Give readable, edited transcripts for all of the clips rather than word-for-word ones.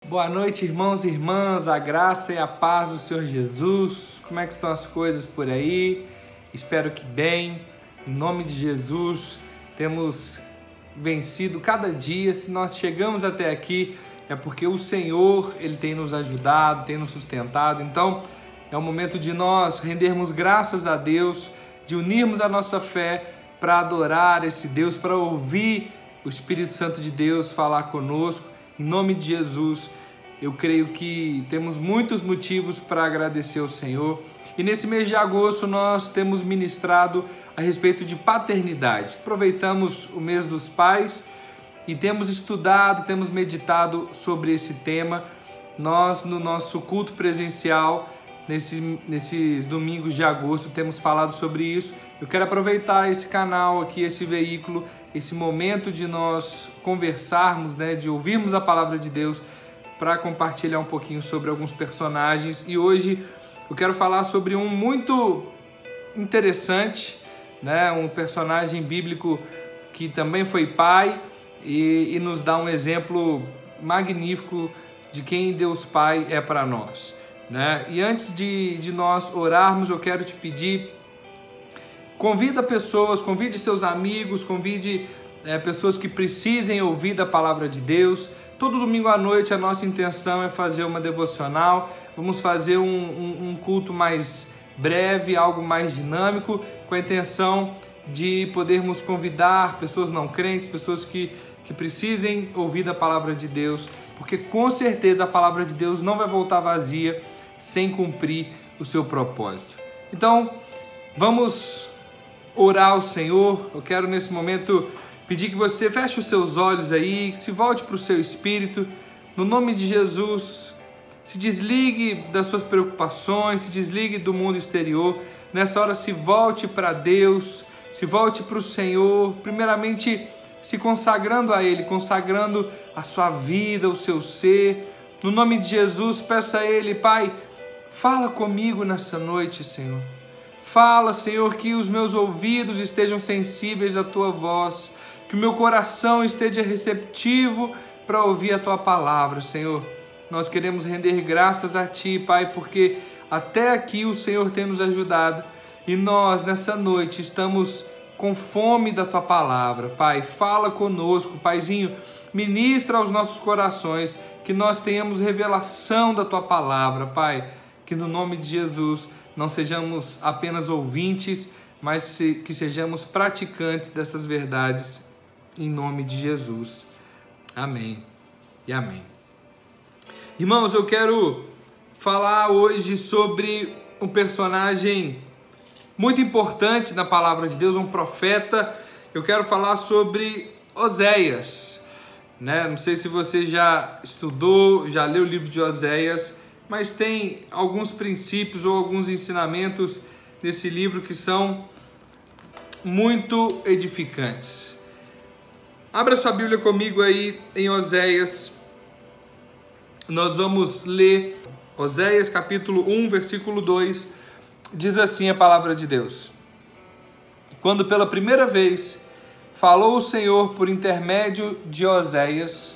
Boa noite, irmãos e irmãs, a graça e a paz do Senhor Jesus. Como é que estão as coisas por aí? Espero que bem. Em nome de Jesus, temos vencido cada dia. Se nós chegamos até aqui, é porque o Senhor, Ele tem nos ajudado, tem nos sustentado. Então, é o momento de nós rendermos graças a Deus, de unirmos a nossa fé para adorar esse Deus, para ouvir o Espírito Santo de Deus falar conosco. Em nome de Jesus, eu creio que temos muitos motivos para agradecer ao Senhor. E nesse mês de agosto nós temos ministrado a respeito de paternidade. Aproveitamos o mês dos pais e temos estudado, temos meditado sobre esse tema. Nós, no nosso culto presencial, nesses domingos de agosto, temos falado sobre isso. Eu quero aproveitar esse canal aqui, esse veículo, esse momento de nós conversarmos, de ouvirmos a palavra de Deus, para compartilhar um pouquinho sobre alguns personagens. E hoje eu quero falar sobre um muito interessante, um personagem bíblico que também foi pai e nos dá um exemplo magnífico de quem Deus Pai é para nós. E antes de nós orarmos, eu quero te pedir, convide seus amigos, convide pessoas que precisem ouvir da palavra de Deus. Todo domingo à noite a nossa intenção é fazer uma devocional. Vamos fazer um culto mais breve, algo mais dinâmico, com a intenção de podermos convidar pessoas não crentes, pessoas que precisem ouvir da palavra de Deus, porque com certeza a palavra de Deus não vai voltar vazia sem cumprir o seu propósito. Então, vamos orar ao Senhor. Eu quero nesse momento pedir que você feche os seus olhos aí, se volte para o seu espírito, no nome de Jesus. Se desligue das suas preocupações, se desligue do mundo exterior. Nessa hora, se volte para Deus, se volte para o Senhor, primeiramente se consagrando a Ele, consagrando a sua vida, o seu ser. No nome de Jesus, peça a Ele: Pai, fala comigo nessa noite, Senhor. Fala, Senhor, que os meus ouvidos estejam sensíveis à Tua voz, que o meu coração esteja receptivo para ouvir a Tua palavra, Senhor. Nós queremos render graças a Ti, Pai, porque até aqui o Senhor tem nos ajudado e nós, nessa noite, estamos com fome da Tua palavra. Pai, fala conosco, Paizinho, ministra aos nossos corações, que nós tenhamos revelação da Tua palavra, Pai, que no nome de Jesus não sejamos apenas ouvintes, mas que sejamos praticantes dessas verdades, em nome de Jesus. Amém e amém. Irmãos, eu quero falar hoje sobre um personagem muito importante na palavra de Deus, um profeta. Eu quero falar sobre Oséias. Não sei se você já estudou, já leu o livro de Oséias, mas tem alguns princípios ou alguns ensinamentos nesse livro que são muito edificantes. Abra sua Bíblia comigo aí em Oséias. Nós vamos ler Oséias capítulo 1, versículo 2. Diz assim a palavra de Deus: Quando pela primeira vez falou o Senhor por intermédio de Oséias,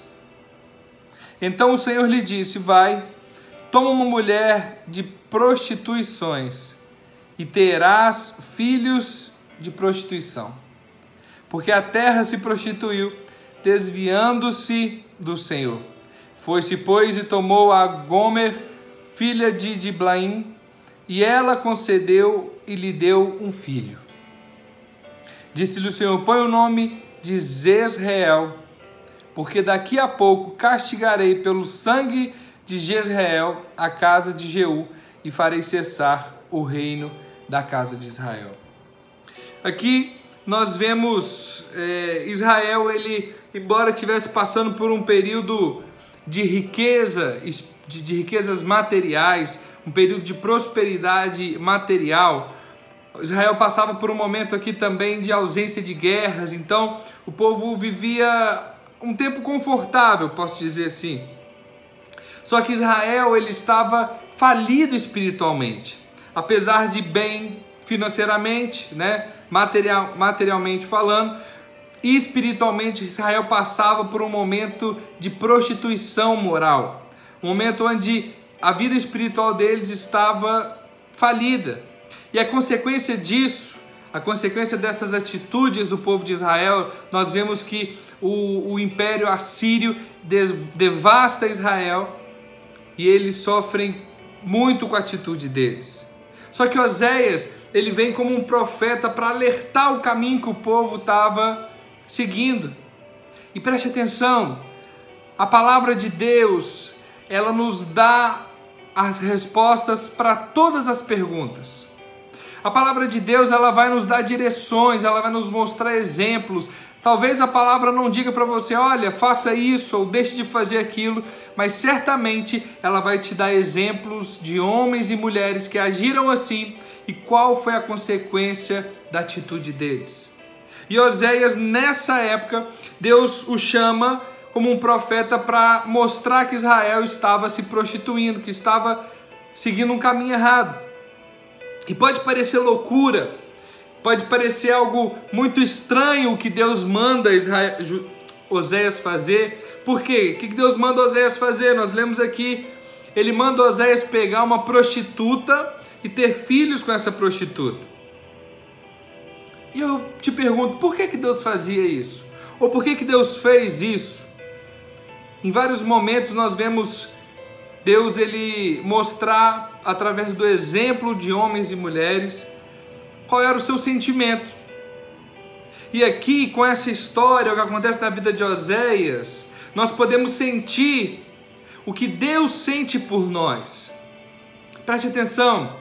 então o Senhor lhe disse: Vai, toma uma mulher de prostituições e terás filhos de prostituição, porque a terra se prostituiu, desviando-se do Senhor. Foi-se, pois, e tomou a Gomer, filha de Diblaim, e ela concedeu e lhe deu um filho. Disse-lhe o Senhor: Põe o nome de Jezreel, porque daqui a pouco castigarei pelo sangue de Jezreel a casa de Jeú e farei cessar o reino da casa de Israel. Aqui nós vemos Israel, ele, embora estivesse passando por um período de riqueza, de riquezas materiais, um período de prosperidade material, Israel passava por um momento aqui também de ausência de guerras. Então o povo vivia um tempo confortável, posso dizer assim. Só que Israel, ele estava falido espiritualmente, apesar de bem financeiramente, materialmente falando, e espiritualmente Israel passava por um momento de prostituição moral. um momento onde a vida espiritual deles estava falida. E a consequência disso, a consequência dessas atitudes do povo de Israel, nós vemos que o Império Assírio devasta Israel e eles sofrem muito com a atitude deles. Só que Oséias, ele vem como um profeta para alertar o caminho que o povo estava seguindo. E preste atenção, a palavra de Deus, ela nos dá as respostas para todas as perguntas. A palavra de Deus, ela vai nos dar direções, ela vai nos mostrar exemplos. Talvez a palavra não diga para você, olha, faça isso ou deixe de fazer aquilo, mas certamente ela vai te dar exemplos de homens e mulheres que agiram assim e qual foi a consequência da atitude deles. E Oséias, nessa época, Deus o chama como um profeta para mostrar que Israel estava se prostituindo, que estava seguindo um caminho errado. E pode parecer loucura, pode parecer algo muito estranho o que Deus manda Oséias fazer. Por quê? O que Deus manda Oséias fazer? Nós lemos aqui, ele manda Oséias pegar uma prostituta e ter filhos com essa prostituta. E eu te pergunto, por que Deus fazia isso? Ou por que Deus fez isso? Em vários momentos nós vemos Deus ele mostrar através do exemplo de homens e mulheres qual era o seu sentimento. E aqui, com essa história, o que acontece na vida de Oséias, nós podemos sentir o que Deus sente por nós. Preste atenção,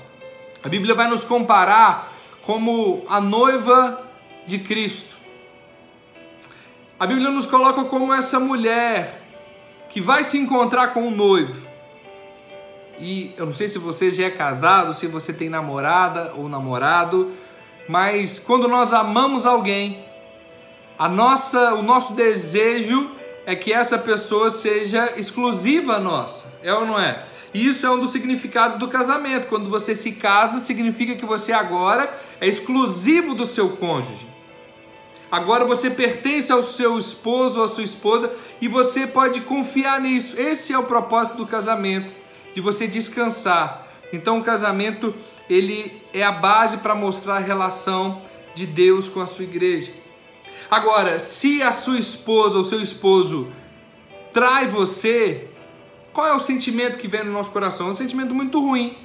a Bíblia vai nos comparar como a noiva de Cristo. A Bíblia nos coloca como essa mulher que vai se encontrar com o noivo. E eu não sei se você já é casado, se você tem namorada ou namorado, mas quando nós amamos alguém, o nosso desejo é que essa pessoa seja exclusiva nossa, é ou não é? E isso é um dos significados do casamento. Quando você se casa, significa que você agora é exclusivo do seu cônjuge. Agora você pertence ao seu esposo ou à sua esposa e você pode confiar nisso. Esse é o propósito do casamento, de você descansar. Então o casamento, ele é a base para mostrar a relação de Deus com a sua igreja. Agora, se a sua esposa ou seu esposo trai você, qual é o sentimento que vem no nosso coração? É um sentimento muito ruim.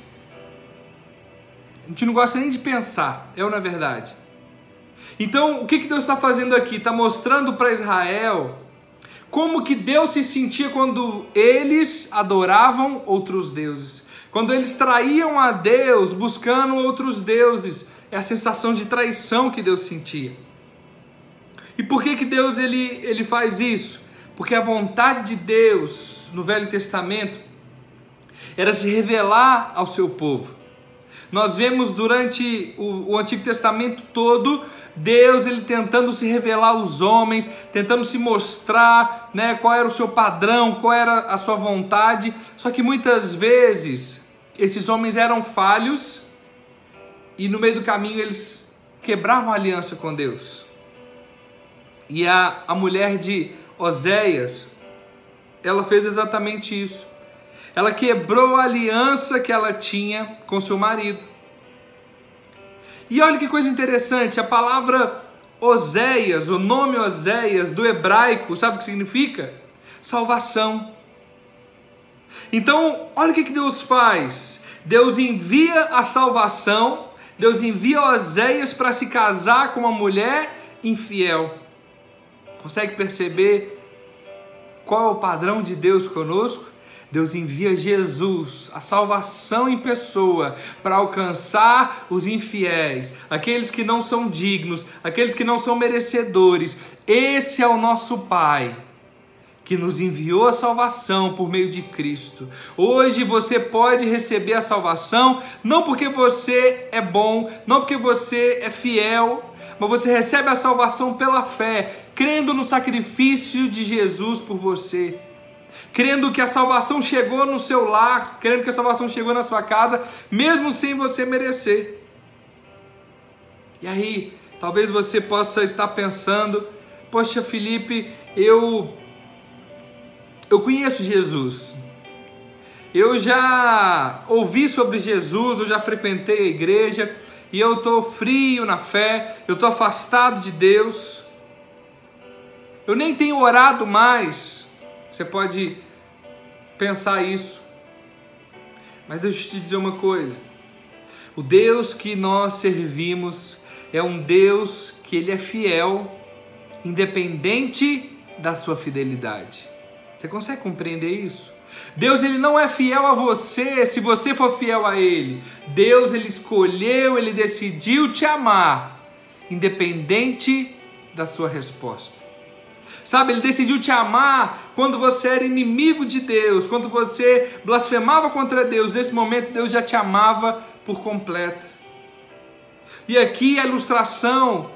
A gente não gosta nem de pensar, é ou não é verdade? Então, o que Deus está fazendo aqui? Está mostrando para Israel como que Deus se sentia quando eles adoravam outros deuses. Quando eles traíam a Deus buscando outros deuses. É a sensação de traição que Deus sentia. E por que Deus ele faz isso? Porque a vontade de Deus no Velho Testamento era se revelar ao seu povo. Nós vemos durante o Antigo Testamento todo, Deus ele tentando se revelar aos homens, tentando se mostrar, né, qual era o seu padrão, qual era a sua vontade. Só que muitas vezes esses homens eram falhos e no meio do caminho eles quebravam a aliança com Deus. E a mulher de Oséias, ela fez exatamente isso. Ela quebrou a aliança que ela tinha com seu marido. E olha que coisa interessante, a palavra Oséias, o nome Oséias do hebraico, sabe o que significa? Salvação. Então, olha o que Deus faz. Deus envia a salvação, Deus envia Oséias para se casar com uma mulher infiel. Consegue perceber qual é o padrão de Deus conosco? Deus envia Jesus, a salvação em pessoa, para alcançar os infiéis, aqueles que não são dignos, aqueles que não são merecedores. Esse é o nosso Pai, que nos enviou a salvação por meio de Cristo. Hoje você pode receber a salvação, não porque você é bom, não porque você é fiel, mas você recebe a salvação pela fé, crendo no sacrifício de Jesus por você. Crendo que a salvação chegou no seu lar, crendo que a salvação chegou na sua casa, mesmo sem você merecer. E aí, talvez você possa estar pensando, poxa Felipe, eu conheço Jesus, eu já ouvi sobre Jesus, eu já frequentei a igreja e eu estou frio na fé, eu estou afastado de Deus, eu nem tenho orado mais. Você pode pensar isso, mas deixa eu te dizer uma coisa: o Deus que nós servimos é um Deus que Ele é fiel, independente da sua fidelidade. Você consegue compreender isso? Deus, Ele não é fiel a você se você for fiel a Ele. Deus, Ele escolheu, Ele decidiu te amar, independente da sua resposta. Sabe, Ele decidiu te amar quando você era inimigo de Deus, quando você blasfemava contra Deus. Nesse momento, Deus já te amava por completo. E aqui a ilustração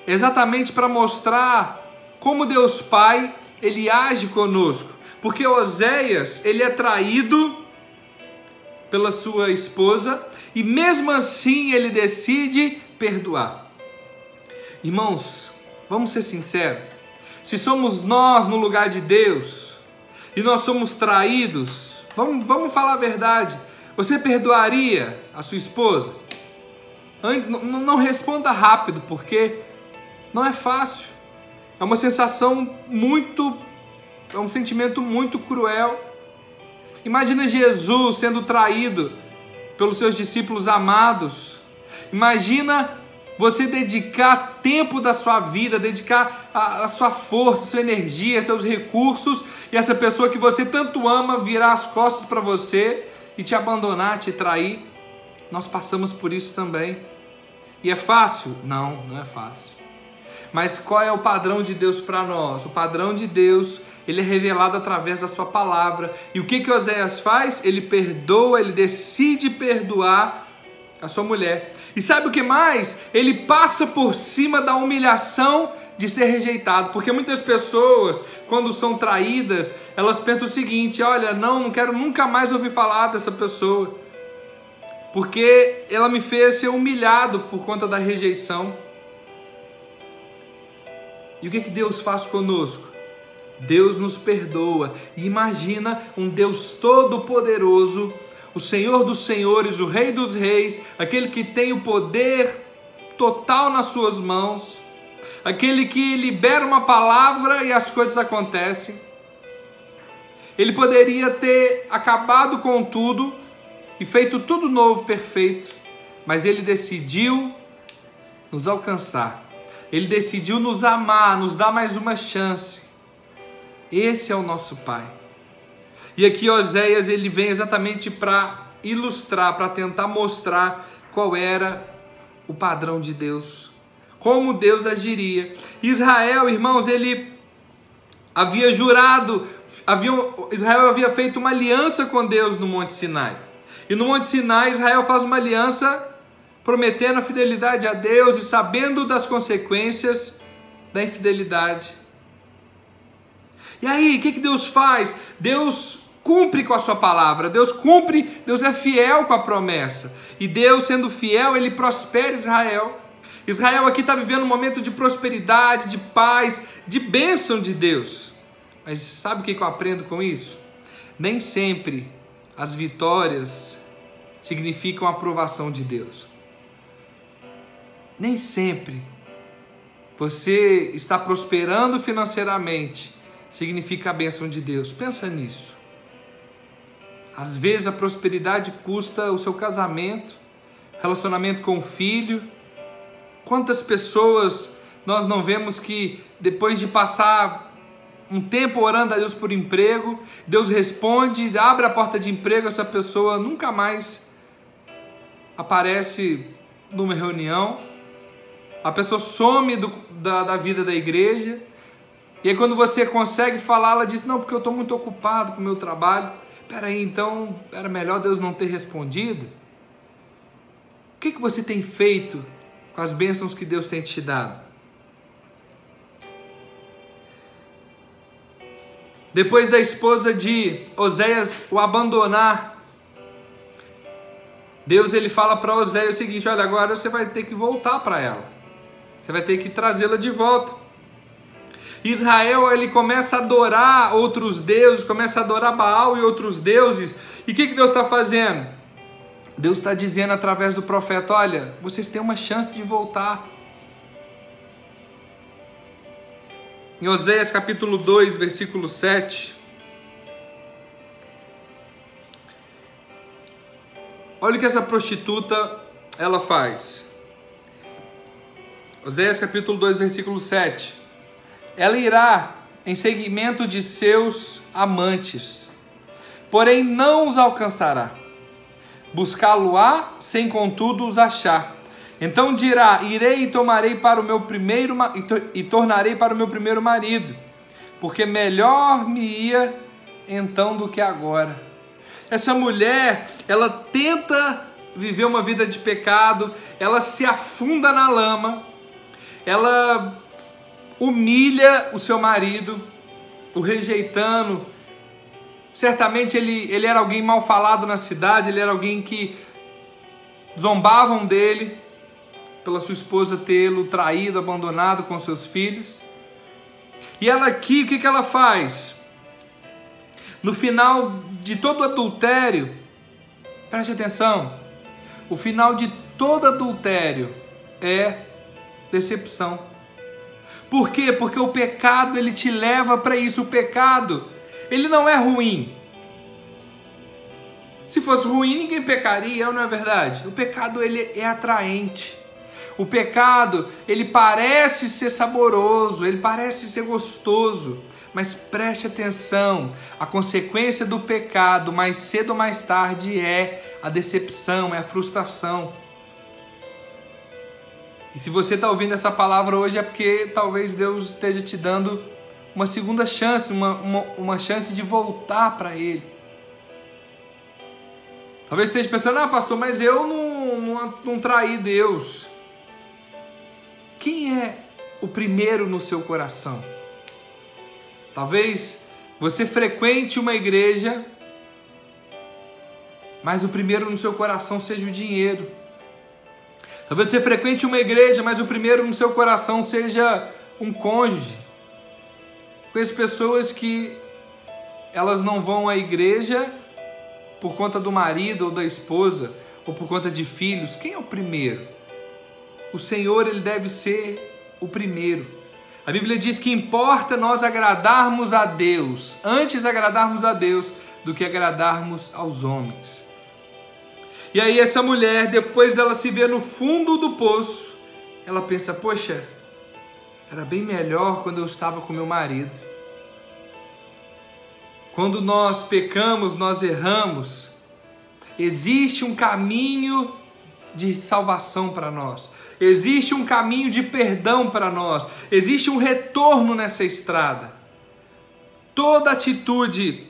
é exatamente para mostrar como Deus Pai, Ele age conosco. Porque Oséias, ele é traído pela sua esposa e mesmo assim ele decide perdoar. Irmãos, vamos ser sinceros. Se somos nós no lugar de Deus e nós somos traídos, vamos falar a verdade. Você perdoaria a sua esposa? Não responda rápido, porque não é fácil. É uma sensação é um sentimento muito cruel. Imagina Jesus sendo traído pelos seus discípulos amados. Imagina você dedicar tempo da sua vida, dedicar a sua força, sua energia, seus recursos, e essa pessoa que você tanto ama virar as costas para você e te abandonar, te trair. Nós passamos por isso também. E é fácil? Não, não é fácil. Mas qual é o padrão de Deus para nós? O padrão de Deus, ele é revelado através da sua palavra. E o que Oséias faz? Ele perdoa, ele decide perdoar a sua mulher. E sabe o que mais? Ele passa por cima da humilhação de ser rejeitado. Porque muitas pessoas, quando são traídas, elas pensam o seguinte: olha, não quero nunca mais ouvir falar dessa pessoa, porque ela me fez ser humilhado por conta da rejeição. E o que Deus faz conosco? Deus nos perdoa. E imagina um Deus todo-poderoso, o Senhor dos senhores, o Rei dos reis, aquele que tem o poder total nas suas mãos, aquele que libera uma palavra e as coisas acontecem. Ele poderia ter acabado com tudo e feito tudo novo, perfeito, mas Ele decidiu nos alcançar. Ele decidiu nos amar, nos dar mais uma chance. Esse é o nosso Pai. E aqui Oséias, ele vem exatamente para ilustrar, para tentar mostrar qual era o padrão de Deus, como Deus agiria. Israel, irmãos, ele havia jurado, Israel havia feito uma aliança com Deus no Monte Sinai. E no Monte Sinai, Israel faz uma aliança prometendo a fidelidade a Deus e sabendo das consequências da infidelidade. E aí, o que Deus faz? Deus cumpre com a sua palavra, Deus é fiel com a promessa. E Deus, sendo fiel, Ele prospera Israel. Israel aqui está vivendo um momento de prosperidade, de paz, de bênção de Deus. Mas sabe o que eu aprendo com isso? Nem sempre as vitórias significam a aprovação de Deus. Nem sempre você está prosperando financeiramente significa a bênção de Deus. Pensa nisso. Às vezes a prosperidade custa o seu casamento, relacionamento com o filho. Quantas pessoas nós não vemos que depois de passar um tempo orando a Deus por emprego, Deus responde, abre a porta de emprego, essa pessoa nunca mais aparece numa reunião, a pessoa some da vida da igreja, e aí quando você consegue falar, ela diz: não, porque eu estou muito ocupado com o meu trabalho. Peraí, então era melhor Deus não ter respondido? O que você tem feito com as bênçãos que Deus tem te dado? Depois da esposa de Oséias o abandonar, Deus ele fala para Oséias o seguinte: olha, agora você vai ter que voltar para ela. Você vai ter que trazê-la de volta. Israel, ele começa a adorar outros deuses, começa a adorar Baal e outros deuses. E o que Deus está fazendo? Deus está dizendo através do profeta: olha, vocês têm uma chance de voltar. Em Oséias capítulo 2, versículo 7. Olha o que essa prostituta ela faz. Oséias capítulo 2, versículo 7. Ela irá em seguimento de seus amantes, porém não os alcançará. Buscá-lo-á, sem contudo os achar. Então dirá: irei e tomarei para o meu primeiro e tornarei para o meu primeiro marido, porque melhor me ia então do que agora. Essa mulher, ela tenta viver uma vida de pecado, ela se afunda na lama, ela humilha o seu marido, o rejeitando. Certamente ele era alguém mal falado na cidade, ele era alguém que zombavam dele pela sua esposa tê-lo traído, abandonado com seus filhos. E ela aqui, o que ela faz? No final de todo adultério, preste atenção, o final de todo adultério é decepção. Por quê? Porque o pecado, ele te leva para isso. O pecado, ele não é ruim. Se fosse ruim, ninguém pecaria, não é verdade? O pecado, ele é atraente. O pecado, ele parece ser saboroso, ele parece ser gostoso, mas preste atenção, a consequência do pecado, mais cedo ou mais tarde, é a decepção, é a frustração. E se você está ouvindo essa palavra hoje, é porque talvez Deus esteja te dando uma segunda chance, uma chance de voltar para Ele. Talvez esteja pensando: ah, pastor, mas eu não traí Deus. Quem é o primeiro no seu coração? Talvez você frequente uma igreja, mas o primeiro no seu coração seja o dinheiro. Talvez você frequente uma igreja, mas o primeiro no seu coração seja um cônjuge. Conheço pessoas que elas não vão à igreja por conta do marido ou da esposa, ou por conta de filhos. Quem é o primeiro? O Senhor, ele deve ser o primeiro. A Bíblia diz que importa nós agradarmos a Deus, antes agradarmos a Deus do que agradarmos aos homens. E aí essa mulher, depois dela se ver no fundo do poço, ela pensa: poxa, era bem melhor quando eu estava com meu marido. Quando nós pecamos, nós erramos, existe um caminho de salvação para nós, existe um caminho de perdão para nós, existe um retorno nessa estrada. Toda atitude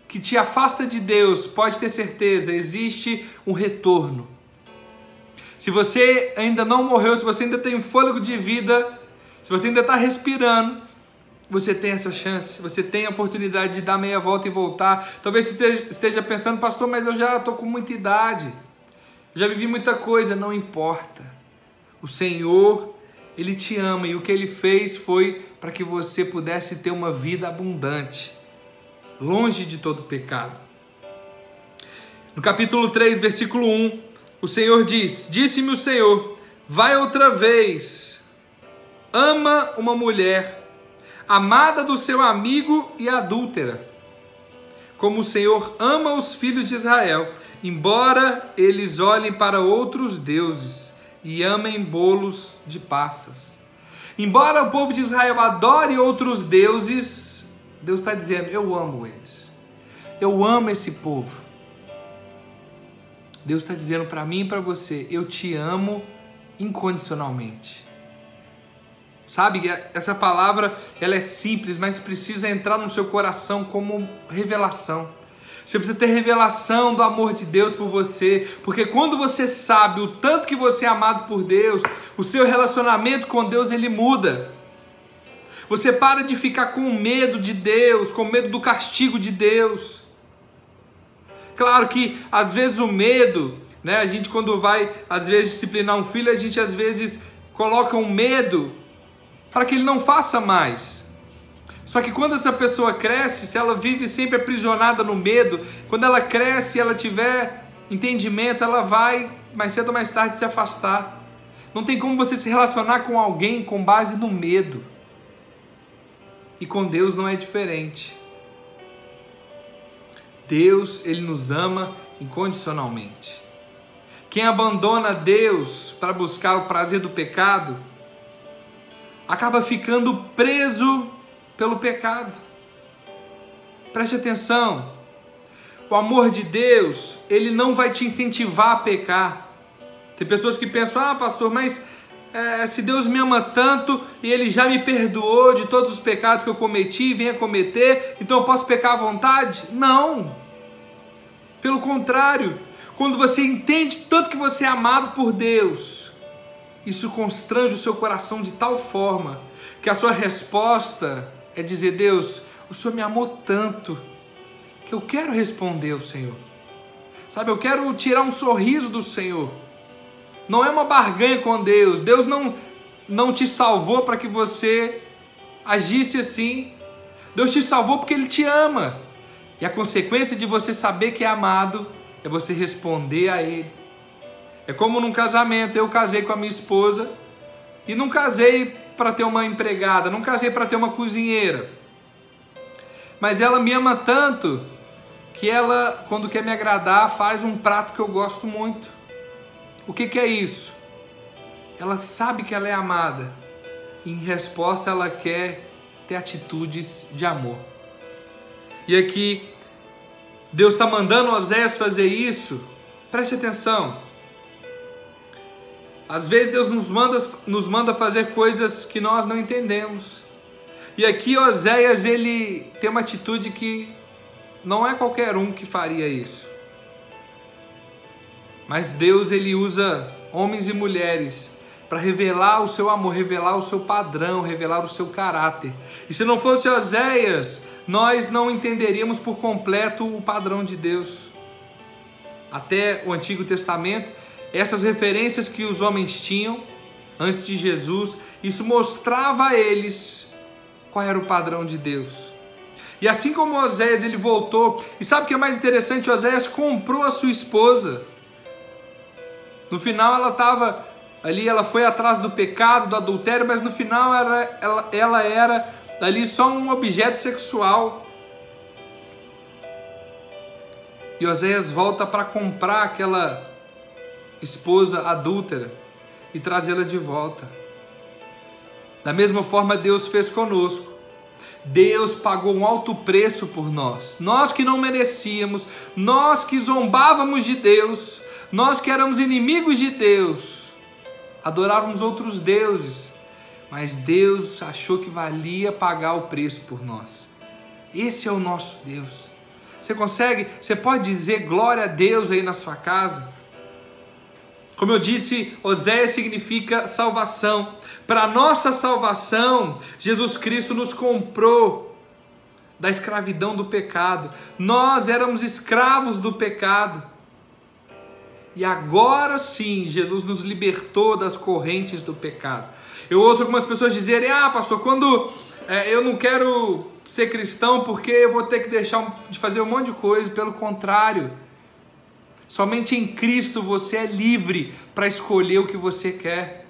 que te afasta de Deus, pode ter certeza, existe um retorno. Se você ainda não morreu, se você ainda tem um fôlego de vida, se você ainda está respirando, você tem essa chance, você tem a oportunidade de dar meia volta e voltar. Talvez você esteja pensando: pastor, mas eu já estou com muita idade, já vivi muita coisa. Não importa, o Senhor, Ele te ama, e o que Ele fez foi para que você pudesse ter uma vida abundante, longe de todo pecado. No capítulo 3, versículo 1, o Senhor diz: disse-me o Senhor, vai outra vez, ama uma mulher, amada do seu amigo e adúltera, como o Senhor ama os filhos de Israel, embora eles olhem para outros deuses e amem bolos de passas. Embora o povo de Israel adore outros deuses, Deus está dizendo: eu amo eles, eu amo esse povo. Deus está dizendo para mim e para você: eu te amo incondicionalmente. Sabe, essa palavra, ela é simples, mas precisa entrar no seu coração como revelação. Você precisa ter revelação do amor de Deus por você, porque quando você sabe o tanto que você é amado por Deus, o seu relacionamento com Deus, ele muda. Você para de ficar com medo de Deus, com medo do castigo de Deus. Claro que às vezes o medo, né, a gente quando vai às vezes disciplinar um filho, a gente às vezes coloca um medo para que ele não faça mais. Só que quando essa pessoa cresce, se ela vive sempre aprisionada no medo, quando ela cresce e ela tiver entendimento, ela vai mais cedo ou mais tarde se afastar. Não tem como você se relacionar com alguém com base no medo. E com Deus não é diferente. Deus, Ele nos ama incondicionalmente. Quem abandona Deus para buscar o prazer do pecado, acaba ficando preso pelo pecado. Preste atenção. O amor de Deus, Ele não vai te incentivar a pecar. Tem pessoas que pensam, pastor, mas se Deus me ama tanto e Ele já me perdoou de todos os pecados que eu cometi e venho a cometer, então eu posso pecar à vontade? Não. Pelo contrário, quando você entende tanto que você é amado por Deus, isso constrange o seu coração de tal forma que a sua resposta é dizer, Deus, o Senhor me amou tanto que eu quero responder ao Senhor. Sabe, eu quero tirar um sorriso do Senhor. Não é uma barganha com Deus. Deus não te salvou para que você agisse assim. Deus te salvou porque Ele te ama. E a consequência de você saber que é amado é você responder a Ele. É como num casamento. Eu casei com a minha esposa e não casei para ter uma empregada, não casei para ter uma cozinheira. Mas ela me ama tanto que ela, quando quer me agradar, faz um prato que eu gosto muito. O que é isso? Ela sabe que ela é amada. E, em resposta, ela quer ter atitudes de amor. E aqui, Deus está mandando Oséias fazer isso. Preste atenção. Às vezes Deus nos manda fazer coisas que nós não entendemos. E aqui Oséias, ele tem uma atitude que não é qualquer um que faria isso. Mas Deus, ele usa homens e mulheres para revelar o seu amor, revelar o seu padrão, revelar o seu caráter. E se não fosse Oséias, nós não entenderíamos por completo o padrão de Deus. Até o Antigo Testamento, essas referências que os homens tinham antes de Jesus, isso mostrava a eles qual era o padrão de Deus. E assim como Oséias, ele voltou, e sabe o que é mais interessante? Oséias comprou a sua esposa. No final ela estava ali, ela foi atrás do pecado, do adultério, mas no final ela era ali só um objeto sexual. E Oséias volta para comprar aquela esposa adúltera e trazê-la de volta. Da mesma forma Deus fez conosco. Deus pagou um alto preço por nós. Nós que não merecíamos, nós que zombávamos de Deus, nós que éramos inimigos de Deus, adorávamos outros deuses, mas Deus achou que valia pagar o preço por nós. Esse é o nosso Deus. Você pode dizer glória a Deus aí na sua casa? Como eu disse, Oséias significa salvação. Para nossa salvação, Jesus Cristo nos comprou da escravidão do pecado. Nós éramos escravos do pecado. E agora sim, Jesus nos libertou das correntes do pecado. Eu ouço algumas pessoas dizerem, pastor, quando eu não quero ser cristão porque eu vou ter que deixar de fazer um monte de coisa. Pelo contrário, somente em Cristo você é livre para escolher o que você quer.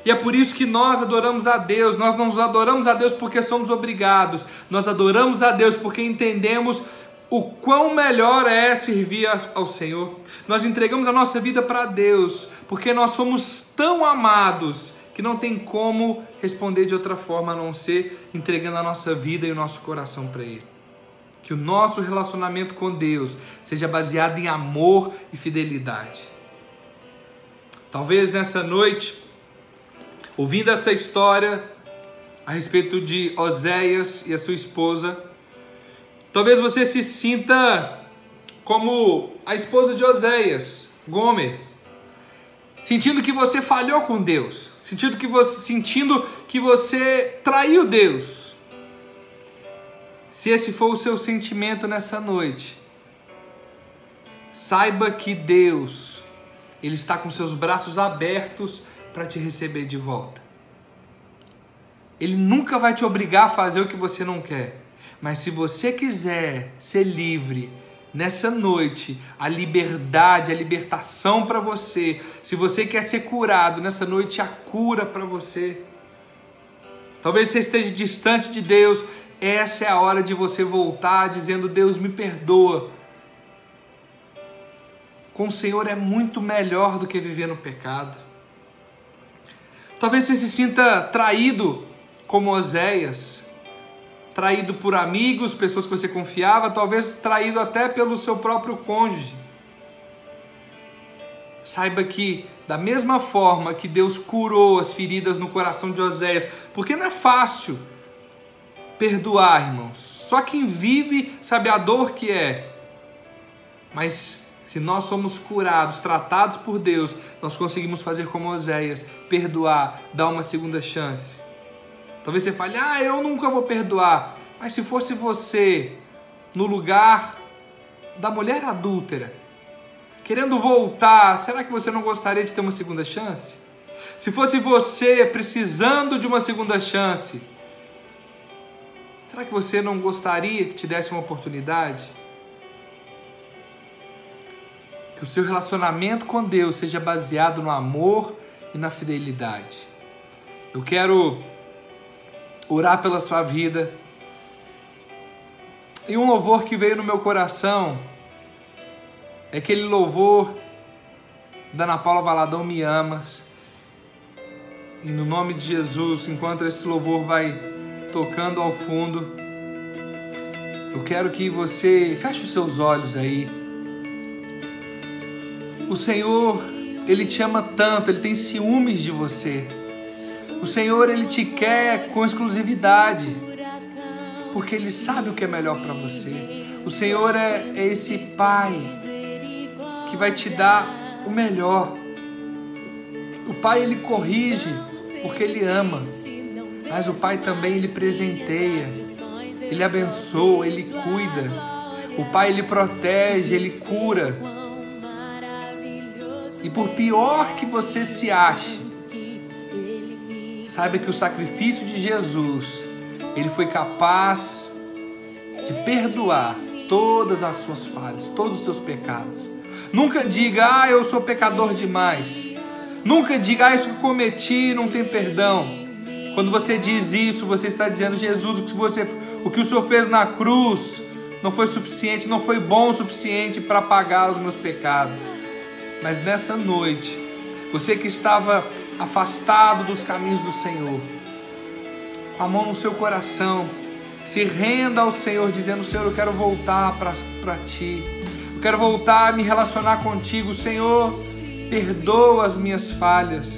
E é por isso que nós adoramos a Deus. Nós não adoramos a Deus porque somos obrigados. Nós adoramos a Deus porque entendemos o quão melhor é servir ao Senhor. Nós entregamos a nossa vida para Deus porque nós somos tão amados que não tem como responder de outra forma a não ser entregando a nossa vida e o nosso coração para Ele. Que o nosso relacionamento com Deus seja baseado em amor e fidelidade. Talvez nessa noite, ouvindo essa história a respeito de Oséias e a sua esposa, talvez você se sinta como a esposa de Oséias, Gomer, sentindo que você falhou com Deus, sentindo que você traiu Deus. Se esse for o seu sentimento nessa noite, saiba que Deus, Ele está com seus braços abertos para te receber de volta. Ele nunca vai te obrigar a fazer o que você não quer. Mas se você quiser ser livre, nessa noite, a liberdade, a libertação para você. Se você quer ser curado, nessa noite a cura para você. Talvez você esteja distante de Deus. Essa é a hora de você voltar dizendo: Deus, me perdoa. Com o Senhor é muito melhor do que viver no pecado. Talvez você se sinta traído como Oséias. Traído por amigos, pessoas que você confiava, talvez traído até pelo seu próprio cônjuge. Saiba que, da mesma forma que Deus curou as feridas no coração de Oséias, porque não é fácil perdoar, irmãos. Só quem vive sabe a dor que é. Mas se nós somos curados, tratados por Deus, nós conseguimos fazer como Oséias, perdoar, dar uma segunda chance. Talvez você fale: eu nunca vou perdoar. Mas se fosse você no lugar da mulher adúltera, querendo voltar, será que você não gostaria de ter uma segunda chance? Se fosse você precisando de uma segunda chance, será que você não gostaria que te desse uma oportunidade? Que o seu relacionamento com Deus seja baseado no amor e na fidelidade. Eu quero orar pela sua vida. E um louvor que veio no meu coração é aquele louvor da Ana Paula Valadão, Me Amas. E no nome de Jesus, enquanto esse louvor vai tocando ao fundo, eu quero que você feche os seus olhos aí. O Senhor, Ele te ama tanto, Ele tem ciúmes de você. O Senhor, Ele te quer com exclusividade, porque Ele sabe o que é melhor para você. O Senhor é esse Pai que vai te dar o melhor. O Pai, Ele corrige porque Ele ama, mas o Pai também, Ele presenteia, Ele abençoa, Ele cuida. O Pai, Ele protege, Ele cura. E por pior que você se ache, saiba que o sacrifício de Jesus, Ele foi capaz de perdoar todas as suas falhas, todos os seus pecados. Nunca diga: eu sou pecador demais. Nunca diga: isso que eu cometi não tem perdão. Quando você diz isso, você está dizendo: Jesus, o que o Senhor fez na cruz não foi suficiente, não foi bom o suficiente para pagar os meus pecados. Mas nessa noite, você que estava afastado dos caminhos do Senhor, com a mão no seu coração, se renda ao Senhor, dizendo: Senhor, eu quero voltar para Ti, eu quero voltar a me relacionar contigo. Senhor, perdoa as minhas falhas.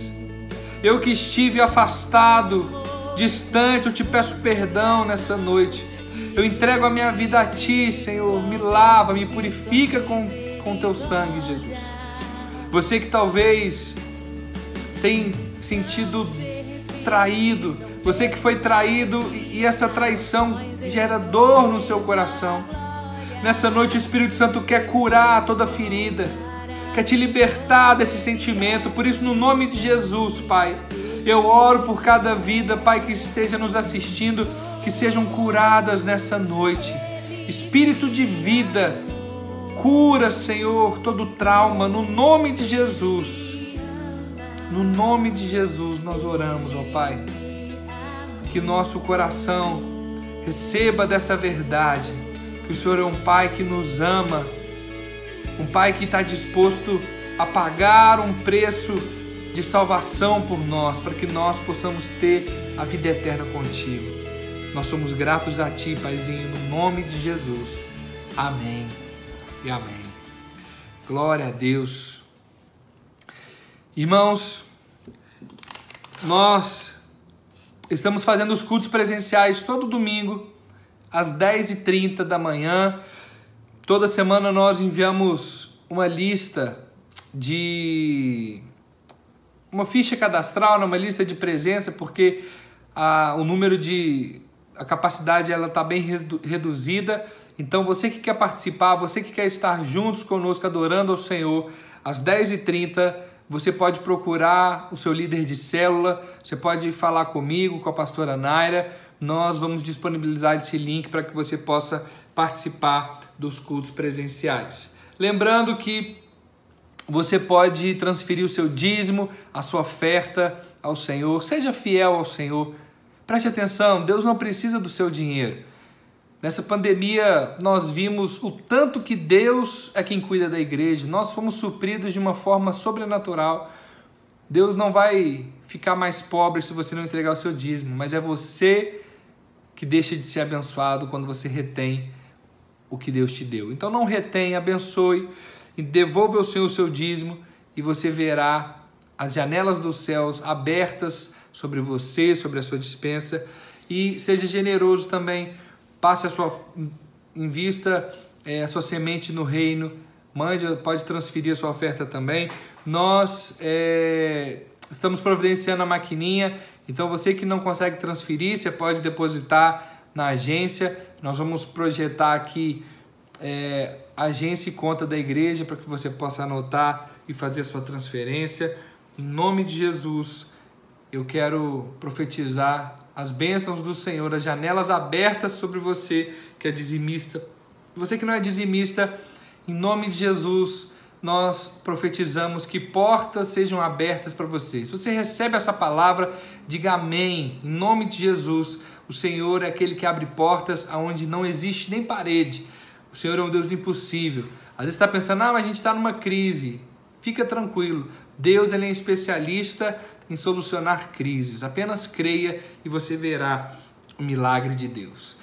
Eu que estive afastado, distante, eu te peço perdão nessa noite. Eu entrego a minha vida a Ti, Senhor. Me lava, me purifica com Teu sangue, Jesus. Você que talvez tem sentido traído, você que foi traído e essa traição gera dor no seu coração. Nessa noite o Espírito Santo quer curar toda ferida, quer te libertar desse sentimento. Por isso, no nome de Jesus, Pai, eu oro por cada vida, Pai, que esteja nos assistindo, que sejam curadas nessa noite. Espírito de vida, cura, Senhor, todo trauma, no nome de Jesus. No nome de Jesus nós oramos, ó Pai. Que nosso coração receba dessa verdade, que o Senhor é um Pai que nos ama, um Pai que está disposto a pagar um preço de salvação por nós, para que nós possamos ter a vida eterna contigo. Nós somos gratos a Ti, Paizinho, no nome de Jesus. Amém e amém. Glória a Deus. Irmãos, nós estamos fazendo os cultos presenciais todo domingo, às 10h30 da manhã. Toda semana nós enviamos uma lista uma ficha cadastral, uma lista de presença, porque o número a capacidade ela está bem reduzida. Então você que quer participar, você que quer estar juntos conosco adorando ao Senhor, às 10h30 você pode procurar o seu líder de célula, você pode falar comigo, com a pastora Naira. Nós vamos disponibilizar esse link para que você possa participar dos cultos presenciais. Lembrando que você pode transferir o seu dízimo, a sua oferta ao Senhor. Seja fiel ao Senhor. Preste atenção, Deus não precisa do seu dinheiro. Nessa pandemia, nós vimos o tanto que Deus é quem cuida da igreja. Nós fomos supridos de uma forma sobrenatural. Deus não vai ficar mais pobre se você não entregar o seu dízimo, mas é você que deixa de ser abençoado quando você retém o que Deus te deu. Então não retém, abençoe e devolva ao Senhor o seu dízimo e você verá as janelas dos céus abertas sobre você, sobre a sua despensa. E seja generoso também, invista a sua semente no reino, pode transferir a sua oferta também. Nós estamos providenciando a maquininha, então você que não consegue transferir, você pode depositar na agência. Nós vamos projetar aqui agência e conta da igreja para que você possa anotar e fazer a sua transferência. Em nome de Jesus, eu quero profetizar as bênçãos do Senhor, as janelas abertas sobre você que é dizimista. Você que não é dizimista, em nome de Jesus, nós profetizamos que portas sejam abertas para você. Se você recebe essa palavra, diga amém. Em nome de Jesus, o Senhor é aquele que abre portas aonde não existe nem parede. O Senhor é um Deus impossível. Às vezes você está pensando, mas a gente está numa crise. Fica tranquilo. Deus ele é especialista em solucionar crises. Apenas creia e você verá o milagre de Deus.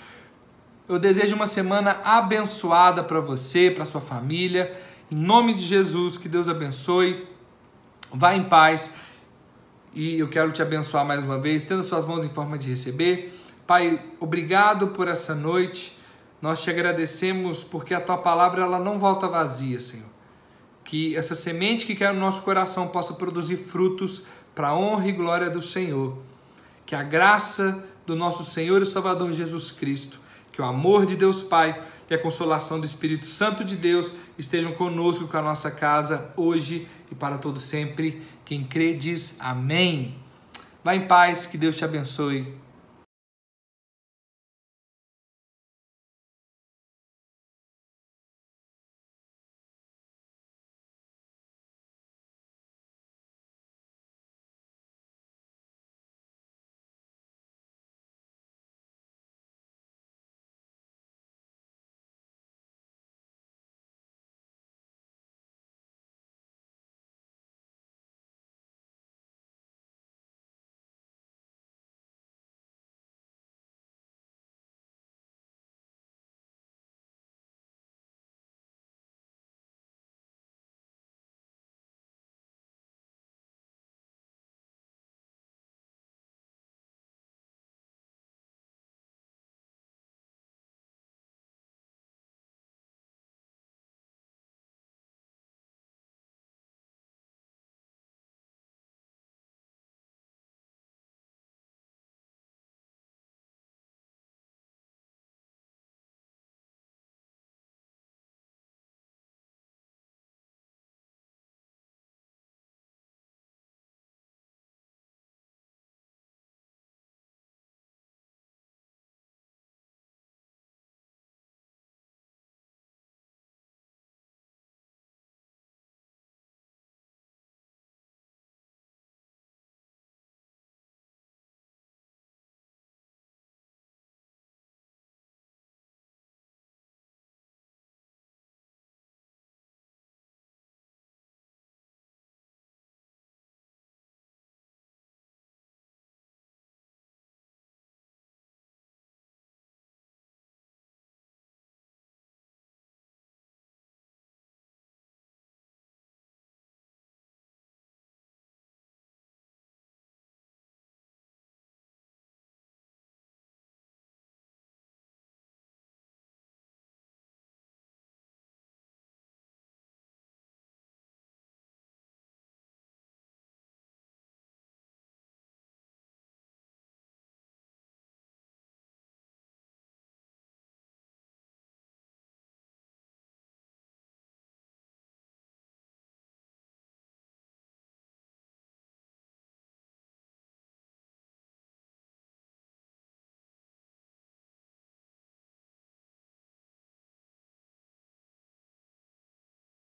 Eu desejo uma semana abençoada para você, para sua família. Em nome de Jesus, que Deus abençoe. Vá em paz. E eu quero te abençoar mais uma vez, tendo suas mãos em forma de receber. Pai, obrigado por essa noite. Nós te agradecemos porque a tua palavra ela não volta vazia, Senhor. Que essa semente que cai no nosso coração possa produzir frutos para a honra e glória do Senhor. Que a graça do nosso Senhor e Salvador Jesus Cristo, que o amor de Deus Pai e a consolação do Espírito Santo de Deus estejam conosco, com a nossa casa, hoje e para todo sempre. Quem crê diz amém. Vá em paz, que Deus te abençoe.